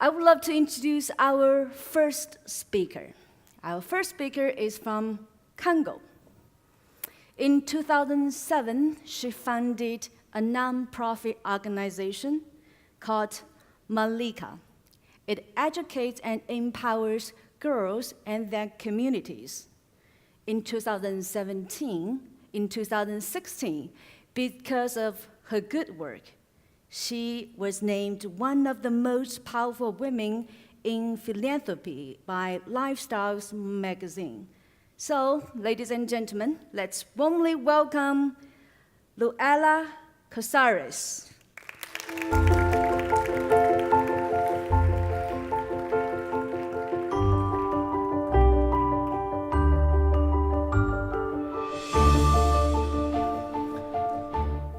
I would love to introduce our first speaker. Our first speaker is from Congo. In 2007, she founded a non-profit organization called Malaika. It educates and empowers girls and their communities. In 2016, because of her good work, she was named one of the most powerful women in philanthropy by Lifestyles magazine. So, ladies and gentlemen, let's warmly welcome Noella Casares.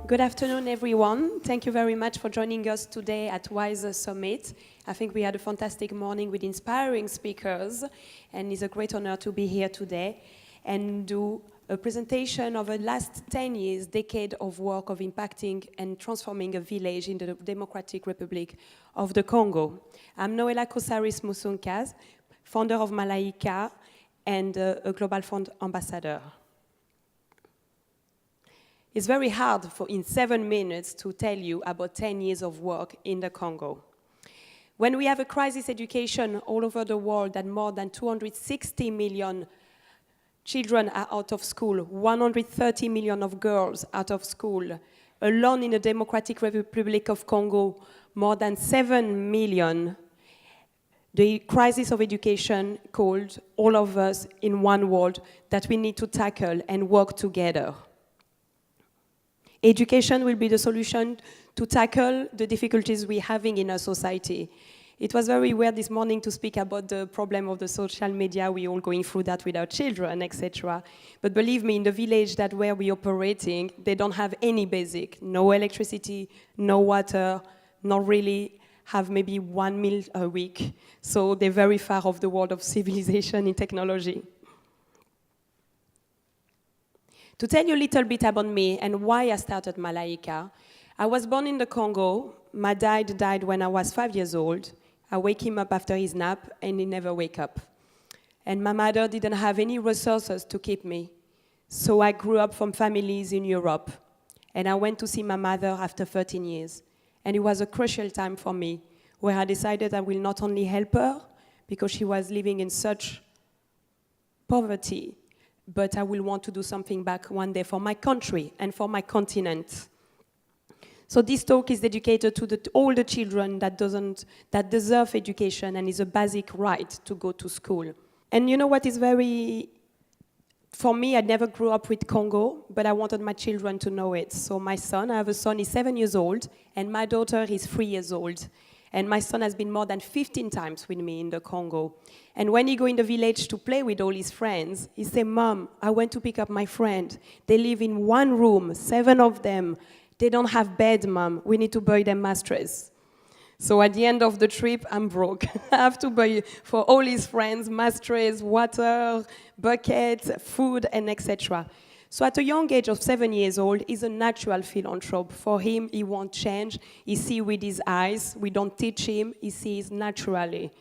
Good afternoon, everyone. Thank you very much for joining us today at WISE Summit. I think we had a fantastic morning with inspiring speakers, and it's a great honor to be here today and do a presentation of the last 10 years, decade of work of impacting and transforming a village in the Democratic Republic of the Congo. I'm Noella Casares Musunka, founder of Malaika and a Global Fund ambassador. It's very hard in 7 minutes to tell you about 10 years of work in the Congo. When we have a crisis education all over the world and more than 260 million children are out of school, 130 million of girls out of school, alone in the Democratic Republic of Congo, more than 7 million, the crisis of education called all of us in one world that we need to tackle and work together. Education will be the solution to tackle the difficulties we're having in our society. It was very weird this morning to speak about the problem of the social media. We're all going through that with our children, etc. But believe me, in the village that where we're operating, they don't have any basic. No electricity, no water, not really have maybe 1 meal a week. So they're very far off the world of civilization and technology. To tell you a little bit about me and why I started Malaika, I was born in the Congo. My dad died when I was 5 years old. I wake him up after his nap, and he never wake up. And my mother didn't have any resources to keep me. So I grew up from families in Europe. And I went to see my mother after 13 years. And it was a crucial time for me, where I decided I will not only help her, because she was living in such poverty, but I will want to do something back one day for my country and for my continent. So this talk is dedicated to all the children that deserve education and is a basic right to go to school. And you know what is for me, I never grew up with Congo, but I wanted my children to know it. So my son, I have a son, he's 7 years old, and my daughter is 3 years old. And my son has been more than 15 times with me in the Congo. And when he go in the village to play with all his friends, he say, "Mom, I went to pick up my friend. They live in one room, 7 of them. They don't have bed, Mom. We need to buy them mattress." So at the end of the trip, I'm broke. I have to buy for all his friends mattress, water, buckets, food, and etc. So at a young age of 7 years old, he's a natural philanthrope. For him, he wants change. He sees with his eyes. We don't teach him. He sees naturally.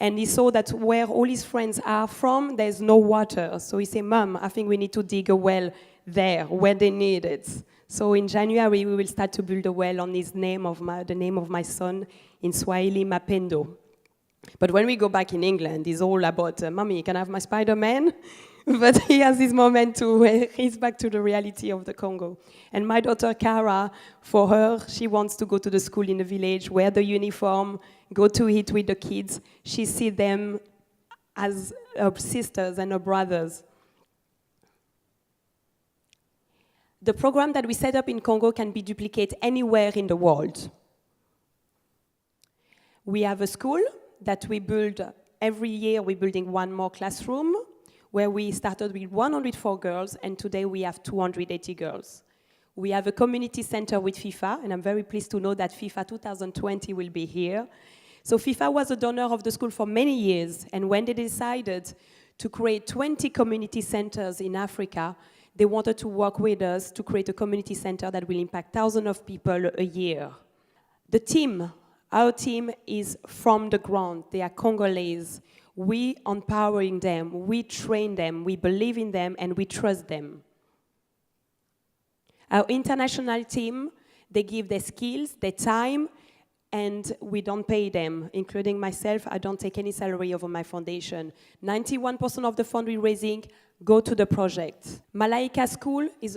And he saw that where all his friends are from, there's no water. So he said, "Mom, I think we need to dig a well there, where they need it." So in January, we will start to build a well on the name of my son, in Swahili, Mapendo. But when we go back in England, it's all about, "Mommy, can I have my Spider-Man?" But he has this moment too, where he's back to the reality of the Congo. And my daughter, Cara, for her, she wants to go to the school in the village, wear the uniform, go to eat with the kids. She sees them as her sisters and her brothers. The program that we set up in Congo can be duplicated anywhere in the world. We have a school that we build every year. We're building one more classroom, where we started with 104 girls, and today we have 280 girls. We have a community center with FIFA, and I'm very pleased to know that FIFA 2020 will be here. So FIFA was a donor of the school for many years, and when they decided to create 20 community centers in Africa, they wanted to work with us to create a community center that will impact thousands of people a year. The team Our team is from the ground. They are Congolese. We empowering them, we train them, we believe in them, and we trust them. Our international team, they give their skills, their time, and we don't pay them, including myself. I don't take any salary over my foundation. 91% of the fund we're raising go to the project. Malaika School is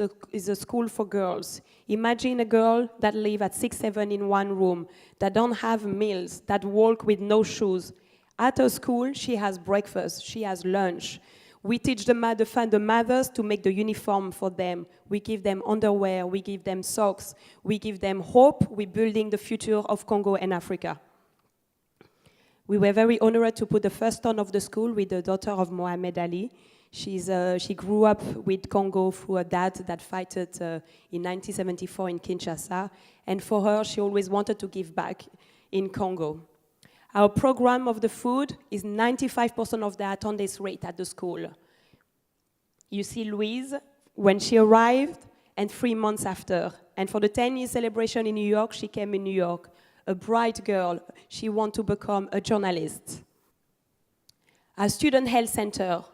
a school for girls. Imagine a girl that lives at 6, 7 in one room, that don't have meals, that walk with no shoes. At her school, she has breakfast, she has lunch. We teach the mothers to make the uniform for them. We give them underwear, we give them socks, we give them hope. We're building the future of Congo and Africa. We were very honored to put the first stone of the school with the daughter of Muhammad Ali. She grew up with Congo through a dad that fought in 1974 in Kinshasa. And for her, she always wanted to give back in Congo. Our program of the food is 95% of the attendance rate at the school. You see Louise, when she arrived, and 3 months after. And for the 10-year celebration in New York, she came in New York. A bright girl, she wanted to become a journalist. Our student health center.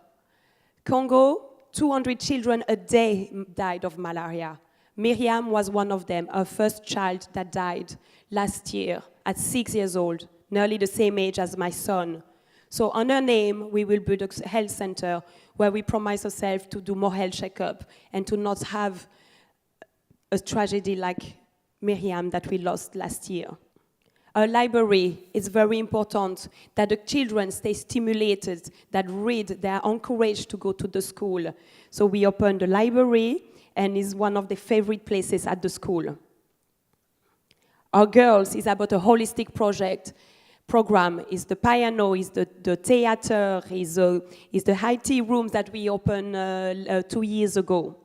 Congo, 200 children a day died of malaria. Miriam was one of them, our first child that died last year at 6 years old. Nearly the same age as my son. So on her name, we will build a health center where we promise ourselves to do more health checkup and to not have a tragedy like Miriam that we lost last year. Our library is very important, that the children stay stimulated, that read, they are encouraged to go to the school. So we opened the library and is one of the favorite places at the school. Our girls is about a holistic program, is the piano, is the theater, is the IT rooms that we opened 2 years ago.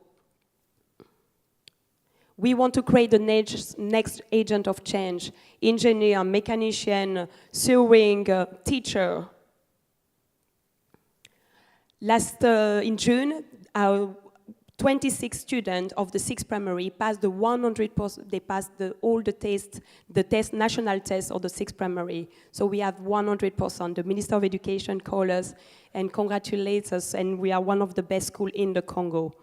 We want to create the next agent of change, engineer, mechanician, sewing, teacher. In June, our 26 students of the 6th primary passed the 100%, they passed all the tests, national test of the 6th primary. So we have 100%. The Minister of Education called us and congratulates us, and we are one of the best schools in the Congo.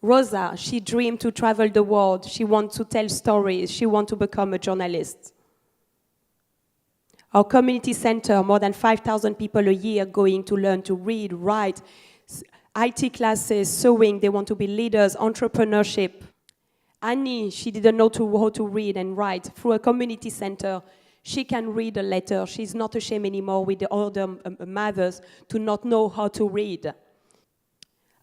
Rosa, she dreamed to travel the world. She wants to tell stories. She wants to become a journalist. Our community center, more than 5,000 people a year going to learn to read, write, IT classes, sewing, they want to be leaders, entrepreneurship. Annie, she didn't know how to read and write. Through a community center, she can read a letter. She's not ashamed anymore with the older mothers to not know how to read.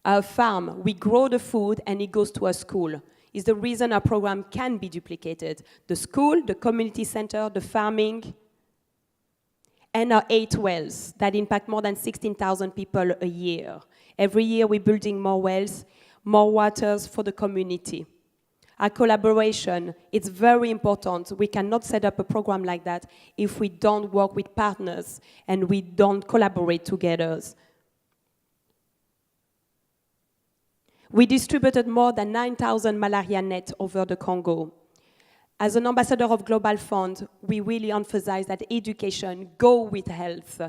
Our farm, we grow the food and it goes to a school. It's the reason our program can be duplicated. The school, the community center, the farming, and our 8 wells that impact more than 16,000 people a year. Every year we're building more wells, more waters for the community. Our collaboration, it's very important. We cannot set up a program like that if we don't work with partners and we don't collaborate together. We distributed more than 9,000 malaria nets over the Congo. As an ambassador of Global Fund, we really emphasize that education go with health.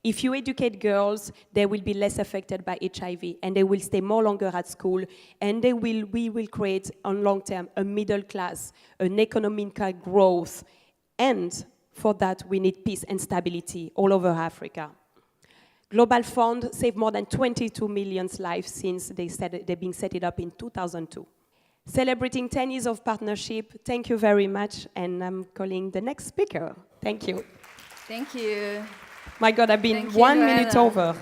If you educate girls, they will be less affected by HIV, and they will stay more longer at school, and we will create, on long term, a middle class, an economic growth, and for that, we need peace and stability all over Africa. Global Fund saved more than 22 million lives since they've been set it up in 2002. Celebrating 10 years of partnership, thank you very much, and I'm calling the next speaker. Thank you. Thank you. My God, I've been 1 minute over.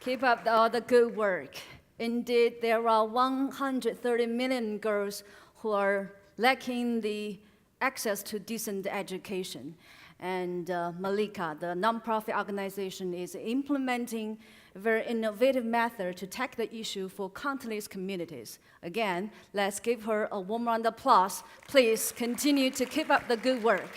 Keep up all the good work. Indeed, there are 130 million girls who are lacking the access to decent education. And Malaika, the nonprofit organization, is implementing a very innovative method to tackle the issue for countless communities. Again, let's give her a warm round of applause. Please continue to keep up the good work.